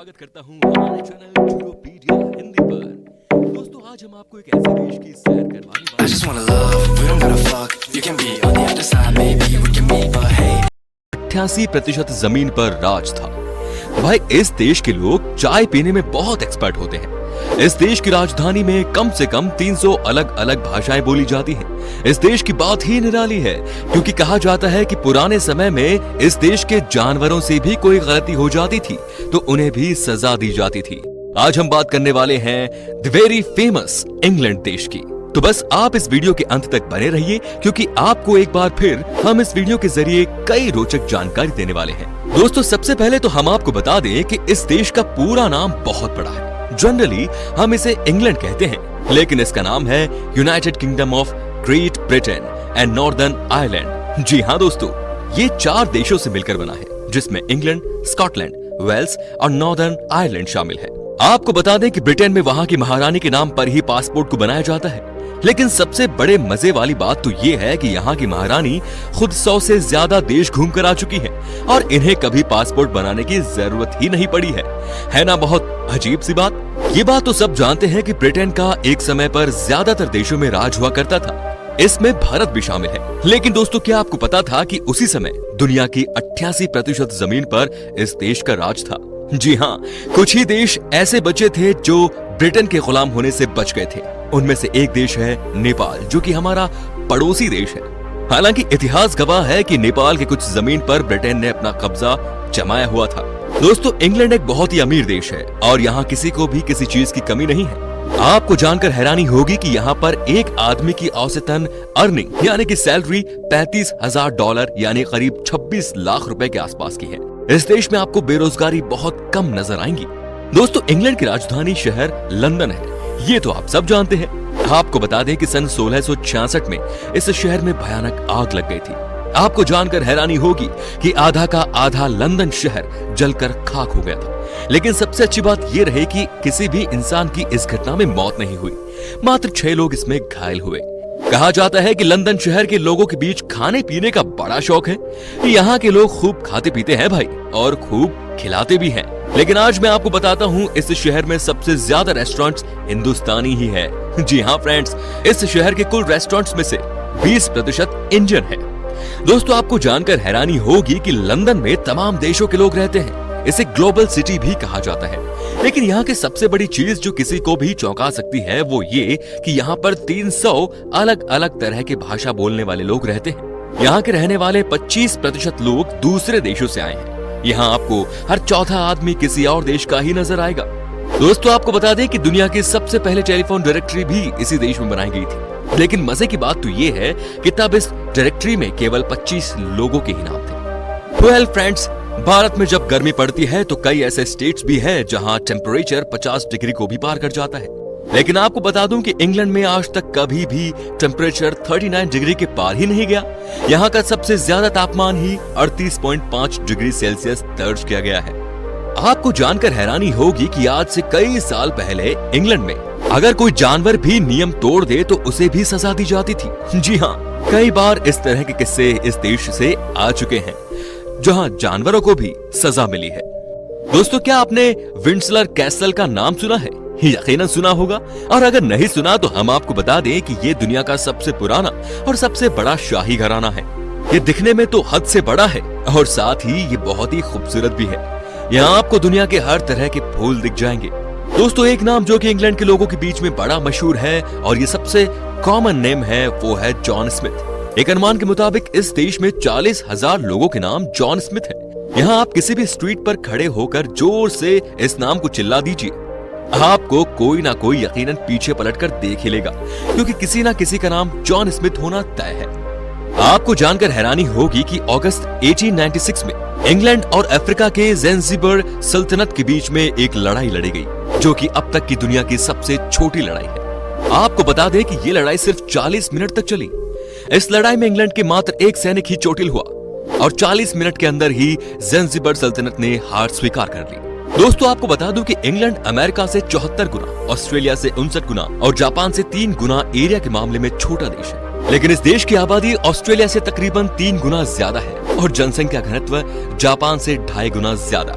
स्वागत करता हूं हमारे चैनल यूरोपीडिया हिंदी पर। दोस्तों आज हम आपको एक ऐसे देश की सैर करवाने वाले हैं 88% जमीन पर राज था। भाई इस देश के लोग चाय पीने में बहुत एक्सपर्ट होते हैं। इस देश की राजधानी में कम से कम 300 अलग अलग भाषाएं बोली जाती हैं। इस देश की बात ही निराली है क्योंकि कहा जाता है कि पुराने समय में इस देश के जानवरों से भी कोई गलती हो जाती थी तो उन्हें भी सजा दी जाती थी। आज हम बात करने वाले हैं द वेरी फेमस इंग्लैंड देश की। तो बस आप इस वीडियो के अंत तक बने रहिए क्योंकि आपको एक बार फिर हम इस वीडियो के जरिए कई रोचक जानकारी देने वाले हैं। दोस्तों सबसे पहले तो हम आपको बता दें कि इस देश का पूरा नाम बहुत बड़ा है। जनरली हम इसे इंग्लैंड कहते हैं, लेकिन इसका नाम है United Kingdom of Great Britain and Northern Ireland. जी हाँ दोस्तों, ये 4 देशों से मिलकर बना है जिसमें इंग्लैंड, स्कॉटलैंड, वेल्स और नॉर्दर्न आयरलैंड शामिल है। आपको बता दें कि ब्रिटेन में वहां की महारानी के नाम पर ही पासपोर्ट को बनाया जाता है, लेकिन सबसे बड़े मजे वाली बात तो ये है कि यहाँ की महारानी खुद 100 से ज्यादा देश घूमकर आ चुकी है और इन्हें कभी पासपोर्ट बनाने की जरूरत ही नहीं पड़ी है ना बहुत अजीब सी बात। ये बात तो सब जानते हैं कि ब्रिटेन का एक समय पर ज्यादातर देशों में राज हुआ करता था, इसमें भारत भी शामिल है। लेकिन दोस्तों क्या आपको पता था कि उसी समय दुनिया की 88% जमीन पर इस देश का राज था। जी हाँ, कुछ ही देश ऐसे बचे थे जो ब्रिटेन के गुलाम होने से बच गए थे। उनमें से एक देश है नेपाल, जो कि हमारा पड़ोसी देश है। हालांकि इतिहास गवाह है कि नेपाल के कुछ जमीन पर ब्रिटेन ने अपना कब्जा जमाया हुआ था। दोस्तों इंग्लैंड एक बहुत ही अमीर देश है और यहाँ किसी को भी किसी चीज की कमी नहीं है। आपको जानकर हैरानी होगी कि यहाँ पर एक आदमी की औसतन अर्निंग यानी कि सैलरी $35,000 यानी करीब 26 लाख रुपए के आसपास की है। इस देश में आपको बेरोजगारी बहुत कम नजर आएंगी। दोस्तों इंग्लैंड की राजधानी शहर लंदन है, ये तो आप सब जानते हैं। आपको बता दें कि सन 1666 में इस शहर में भयानक आग लग गई थी। आपको जानकर हैरानी होगी कि आधा का आधा लंदन शहर जलकर खाक हो गया था। लेकिन सबसे अच्छी बात यह रही कि किसी भी इंसान की इस घटना में मौत नहीं हुई, मात्र 6 लोग इसमें घायल हुए। कहा जाता है कि लंदन शहर के लोगों के बीच खाने पीने का बड़ा शौक है। यहाँ के लोग खूब खाते पीते हैं भाई, और खूब खिलाते भी हैं। लेकिन आज मैं आपको बताता हूँ इस शहर में सबसे ज्यादा रेस्टोरेंट्स हिंदुस्तानी ही है। जी हाँ फ्रेंड्स, इस शहर के कुल रेस्टोरेंट्स में से 20% इंडियन है। दोस्तों आपको जानकर हैरानी होगी कि लंदन में तमाम देशों के लोग रहते हैं। इसे ग्लोबल सिटी भी कहा जाता है। लेकिन यहाँ की सबसे बड़ी चीज जो किसी को भी चौंका सकती है वो ये कि यहाँ पर 300 अलग अलग तरह के भाषा बोलने वाले लोग रहते हैं। यहाँ के रहने वाले 25% लोग दूसरे देशों से आए हैं। यहाँ आपको हर चौथा आदमी किसी और देश का ही नजर आएगा। दोस्तों आपको बता दें कि दुनिया की सबसे पहले टेलीफोन डायरेक्टरी भी इसी देश में बनाई गई थी। लेकिन मजे की बात तो ये है कि तब इस डायरेक्टरी में केवल 25 लोगों के ही नाम थे। वेल फ्रेंड्स, भारत में जब गर्मी पड़ती है तो कई ऐसे स्टेट्स भी हैं जहां टेम्परेचर 50 डिग्री को भी पार कर जाता है। लेकिन आपको बता दूं कि इंग्लैंड में आज तक कभी भी टेम्परेचर 39 डिग्री के पार ही नहीं गया। यहाँ का सबसे ज्यादा तापमान ही 38.5 डिग्री सेल्सियस दर्ज किया गया है। आपको जानकर हैरानी होगी कि आज से कई साल पहले इंग्लैंड में अगर कोई जानवर भी नियम तोड़ दे तो उसे भी सजा दी जाती थी। जी हाँ, कई बार इस तरह के किस्से इस देश से आ चुके हैं जहां जानवरों को भी सजा मिली है। दोस्तों क्या आपने विंडसर कैसल का नाम सुना है? यकीनन सुना होगा, और अगर नहीं सुना तो हम आपको बता दें कि ये दुनिया का सबसे पुराना और सबसे बड़ा शाही घराना है। ये दिखने में तो हद से बड़ा है और साथ ही ये बहुत ही खूबसूरत भी है। यहाँ आपको दुनिया के हर तरह के फूल दिख जाएंगे। दोस्तों एक नाम जो कि इंग्लैंड के लोगों के बीच में बड़ा मशहूर है और ये सबसे कॉमन नेम है वो है जॉन स्मिथ। एक अनुमान के मुताबिक इस देश में 40,000 लोगों के नाम जॉन स्मिथ है। यहाँ आप किसी भी स्ट्रीट पर खड़े होकर जोर से इस नाम को चिल्ला दीजिए, आपको कोई ना कोई यकीनन पीछे पलटकर देख ही लेगा, क्योंकि किसी ना किसी का नाम जॉन स्मिथ होना तय है। आपको जानकर हैरानी होगी कि अगस्त 1896 में इंग्लैंड और अफ्रीका के ज़ैंज़िबार सल्तनत के बीच में एक लड़ाई लड़ी गई, जो कि अब तक की दुनिया की सबसे छोटी लड़ाई है। आपको बता दें कि ये लड़ाई सिर्फ 40 मिनट तक चली। इस लड़ाई में इंग्लैंड के मात्र एक सैनिक ही चोटिल हुआ और 40 मिनट के अंदर ही ज़ैंज़िबार सल्तनत ने हार स्वीकार कर ली। दोस्तों आपको बता दूं कि इंग्लैंड अमेरिका से 74 गुना, ऑस्ट्रेलिया से 59 गुना और जापान से 3 गुना एरिया के मामले में छोटा देश है। लेकिन इस देश की आबादी ऑस्ट्रेलिया से तकरीबन 3 गुना ज्यादा है और जनसंख्या घनत्व जापान से 2.5 गुना ज्यादा।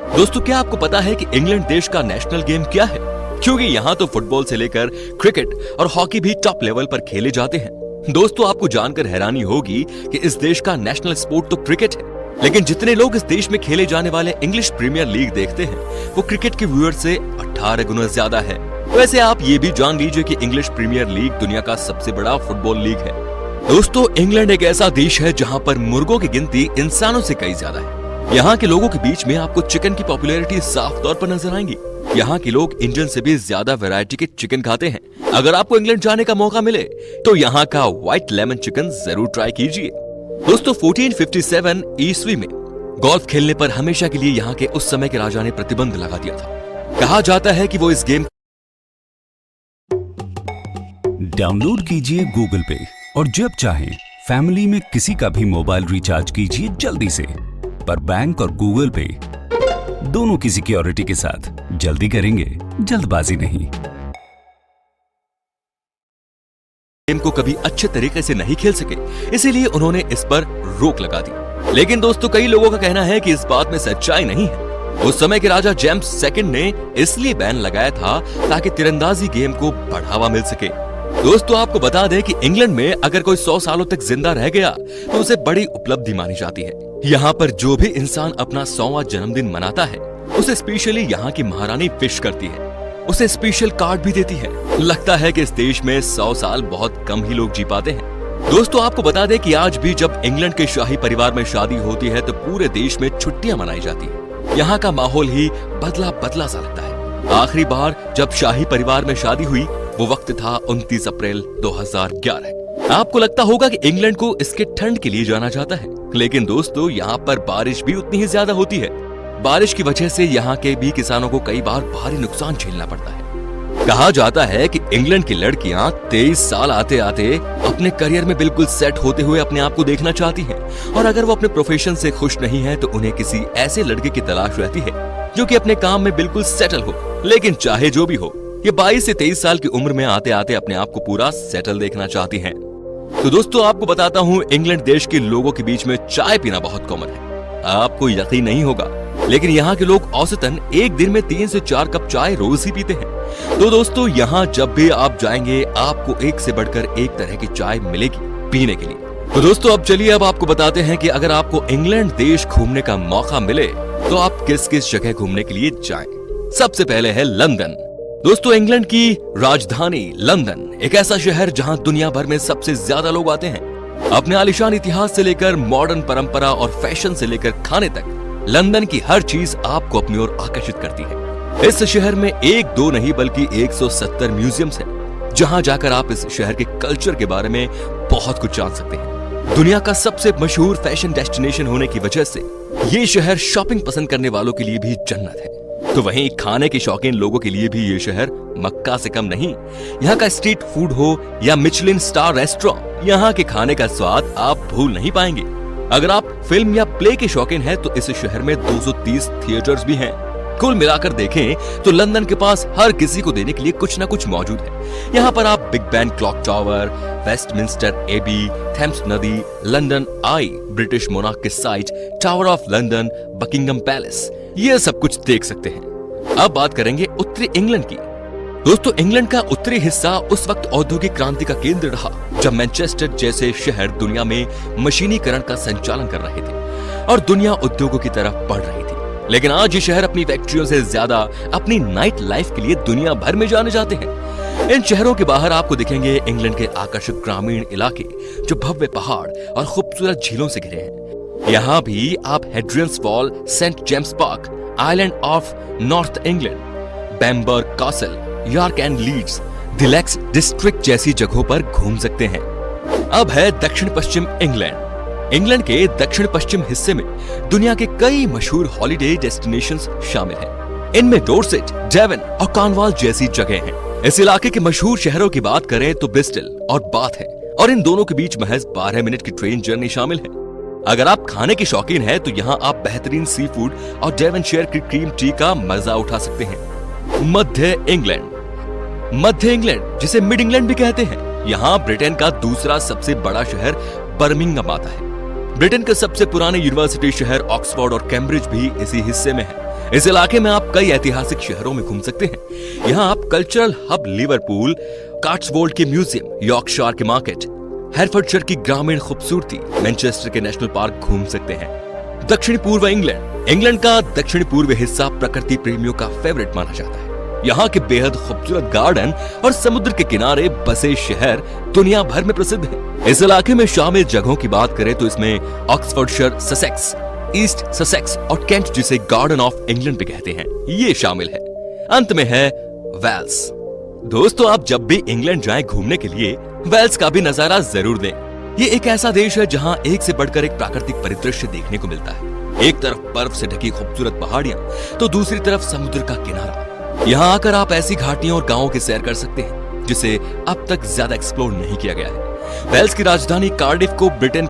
दोस्तों, क्या आपको पता है कि इंग्लैंड देश का नेशनल गेम क्या है? क्योंकि यहाँ तो फुटबॉल से लेकर क्रिकेट और हॉकी भी टॉप लेवल पर खेले जाते हैं। दोस्तों, आपको जानकर हैरानी होगी कि इस देश का नेशनल स्पोर्ट तो क्रिकेट है, लेकिन जितने लोग इस देश में खेले जाने वाले इंग्लिश प्रीमियर लीग देखते हैं वो क्रिकेट के व्यूअर्स से 18 गुना ज्यादा है। वैसे आप ये भी जान लीजिए कि इंग्लिश प्रीमियर लीग दुनिया का सबसे बड़ा फुटबॉल लीग है। दोस्तों, इंग्लैंड एक ऐसा देश है जहाँ पर मुर्गों की गिनती इंसानों से कई ज्यादा है। यहाँ के लोगों के बीच में आपको चिकन की पॉपुलैरिटी साफ तौर पर नजर आएंगी। यहाँ के लोग इंडियन से भी ज्यादा वैरायटी के चिकन खाते हैं। अगर आपको इंग्लैंड जाने का मौका मिले तो यहाँ का व्हाइट लेमन चिकन जरूर ट्राई कीजिए। दोस्तों, 1457 ईस्वी में गोल्फ खेलने पर हमेशा के लिए यहाँ के उस समय के राजा ने प्रतिबंध लगा दिया था। कहा जाता है कि वो इस गेम डाउनलोड कीजिए गूगल पे और जब चाहें फैमिली में किसी का भी मोबाइल रिचार्ज कीजिए जल्दी से। पर बैंक और गूगल पे दोनों की सिक्योरिटी के साथ जल्दी करेंगे, जल्दबाजी नहीं। गेम को कभी अच्छे तरीके से नहीं खेल सके, इसीलिए उन्होंने इस पर रोक लगा दी। लेकिन दोस्तों, कई लोगों का कहना है कि इस बात में सच्चाई नहीं है। उस समय के राजा जेम्स सेकंड ने इसलिए बैन लगाया था ताकि तीरंदाजी गेम को बढ़ावा मिल सके। दोस्तों, आपको बता दें कि इंग्लैंड में अगर कोई 100 सालों तक जिंदा रह गया तो उसे बड़ी उपलब्धि मानी जाती है। यहाँ पर जो भी इंसान अपना 100वां जन्मदिन मनाता है उसे स्पेशली यहाँ की महारानी विश करती है, उसे स्पेशल कार्ड भी देती है। लगता है कि इस देश में 100 साल बहुत कम ही लोग जी पाते हैं। दोस्तों, आपको बता दें कि आज भी जब इंग्लैंड के शाही परिवार में शादी होती है तो पूरे देश में छुट्टियां मनाई जाती है। यहाँ का माहौल ही बदला बदला सा लगता है। आखिरी बार जब शाही परिवार में शादी हुई वो वक्त था 29 अप्रैल 2011। आपको लगता होगा कि इंग्लैंड को इसके ठंड के लिए जाना जाता है, लेकिन दोस्तों यहाँ पर बारिश भी उतनी ही ज्यादा होती है। बारिश की वजह से यहाँ के भी किसानों को कई बार भारी नुकसान झेलना पड़ता है। कहा जाता है कि इंग्लैंड की लड़कियां 23 साल आते आते अपने करियर में बिल्कुल सेट होते हुए अपने आप को देखना चाहती हैं, और अगर वो अपने प्रोफेशन से खुश नहीं है तो उन्हें किसी ऐसे लड़के की तलाश रहती है जो कि अपने काम में बिल्कुल सेटल हो। लेकिन चाहे जो भी हो, ये 22 से 23 साल की उम्र में आते आते अपने आप को पूरा सेटल देखना चाहती हैं। तो दोस्तों, आपको बताता हूँ, इंग्लैंड देश के लोगों के बीच में चाय पीना बहुत कॉमन है। आपको यकीन नहीं होगा, लेकिन यहाँ के लोग औसतन एक दिन में 3 से 4 कप चाय रोज ही पीते हैं। तो दोस्तों, यहाँ जब भी आप जाएंगे आपको एक से बढ़कर एक तरह की चाय मिलेगी पीने के लिए। तो दोस्तों, अब चलिए अब आपको बताते हैं कि अगर आपको इंग्लैंड देश घूमने का मौका मिले तो आप किस किस जगह घूमने के लिए जाएं। सबसे पहले है लंदन। दोस्तों, इंग्लैंड की राजधानी लंदन एक ऐसा शहर जहां दुनिया भर में सबसे ज्यादा लोग आते हैं। अपने आलिशान इतिहास से लेकर मॉडर्न परंपरा और फैशन से लेकर खाने तक लंदन की हर चीज आपको अपनी ओर आकर्षित करती है। इस शहर में एक दो नहीं बल्कि 170 म्यूजियम्स हैं, जहां जाकर आप इस शहर के कल्चर के बारे में बहुत कुछ जान सकते हैं। दुनिया का सबसे मशहूर फैशन डेस्टिनेशन होने की वजह से ये शहर शॉपिंग पसंद करने वालों के लिए भी जन्नत है। तो वहीं खाने के शौकीन लोगों के लिए भी ये शहर मक्का से कम नहीं। यहाँ का स्ट्रीट फूड हो या मिचलिन स्टार रेस्टोरेंट, यहाँ के खाने का स्वाद आप भूल नहीं पाएंगे। अगर आप फिल्म या प्ले के शौकीन हैं तो इस शहर में 230 थिएटर्स भी हैं। कुल मिलाकर देखें तो लंदन के पास हर किसी को देने के लिए कुछ ना कुछ मौजूद है। यहाँ पर आप Big Ben clock tower, Westminster Abbey, Thames नदी, लंदन आई, ब्रिटिश मोनार्क के site, Tower of London, Buckingham Palace, ये सब कुछ देख सकते हैं। अब बात करेंगे उत्तरी इंग्लैंड की। दोस्तों, इंग्लैंड का उत्तरी हिस्सा उस वक्त औद्योगिक क्रांति का केंद्र रहा जब मैनचेस्टर जैसे शहर दुनिया में मशीनीकरण का संचालन कर रहे थे और दुनिया उद्योगों की तरफ बढ़ रही थी। लेकिन आज ये शहर अपनी फैक्ट्रियों से ज्यादा अपनी नाइट लाइफ के लिए दुनिया भर में जाने जाते हैं। इन शहरों के बाहर आपको दिखेंगे इंग्लैंड के आकर्षक ग्रामीण इलाके जो भव्य पहाड़ और खूबसूरत झीलों से घिरे हैं। यहाँ भी आप Hadrian's wall, Saint James Park, island of North England, Bamburgh castle, York and Leeds, the lakes district जैसी जगहों पर घूम सकते हैं। अब है दक्षिण पश्चिम इंग्लैंड। इंग्लैंड के दक्षिण पश्चिम हिस्से में दुनिया के कई मशहूर हॉलिडे डेस्टिनेशंस शामिल हैं। इनमें डोरसेट, डेवन और कॉर्नवाल जैसी जगह हैं। इस इलाके के मशहूर शहरों की बात करें तो ब्रिस्टल और बाथ है, और इन दोनों के बीच महज 12 मिनट की ट्रेन जर्नी शामिल है। अगर आप खाने के शौकीन हैं तो यहाँ आप बेहतरीन सी फूड और डेवनशायर की क्रीम टी का मजा उठा सकते हैं। मध्य इंग्लैंड जिसे मिड इंग्लैंड भी कहते हैं, यहाँ ब्रिटेन का दूसरा सबसे बड़ा शहर बर्मिंघम आता है। ब्रिटेन के सबसे पुराने यूनिवर्सिटी शहर ऑक्सफोर्ड और कैम्ब्रिज भी इसी हिस्से में है। इस इलाके में आप कई ऐतिहासिक शहरों में घूम सकते हैं। यहाँ आप कल्चरल हब लिवरपूल, काट्सवोल्ड के म्यूजियम, यॉर्कशायर के मार्केट, हेरफर्डशायर की ग्रामीण खूबसूरती, मैनचेस्टर के नेशनल पार्क घूम सकते हैं। दक्षिण पूर्व इंग्लैंड का दक्षिण पूर्व हिस्सा प्रकृति प्रेमियों का फेवरेट माना जाता है। यहाँ के बेहद खूबसूरत गार्डन और समुद्र के किनारे बसे शहर दुनिया भर में प्रसिद्ध हैं। इस इलाके में शामिल जगहों की बात करें तो इसमें ऑक्सफोर्डशायर, ससेक्स, ईस्ट ससेक्स और कैंट, जिसे गार्डन ऑफ इंग्लैंड भी कहते हैं, ये शामिल है। अंत में है वेल्स। दोस्तों, आप जब भी इंग्लैंड जाएं घूमने के लिए वेल्स का भी नजारा जरूर दें। ये एक ऐसा देश है जहां एक से बढ़कर एक प्राकृतिक परिदृश्य देखने को मिलता है। एक तरफ बर्फ से ढकी खूबसूरत पहाड़ियां तो दूसरी तरफ समुद्र का किनारा। यहाँ आकर आप ऐसी घाटियों और गांवों की सैर कर सकते हैं जिसे अब तक ज्यादा एक्सप्लोर नहीं किया गया है। वेल्स की राजधानी कार्डिफ को ब्रिटेन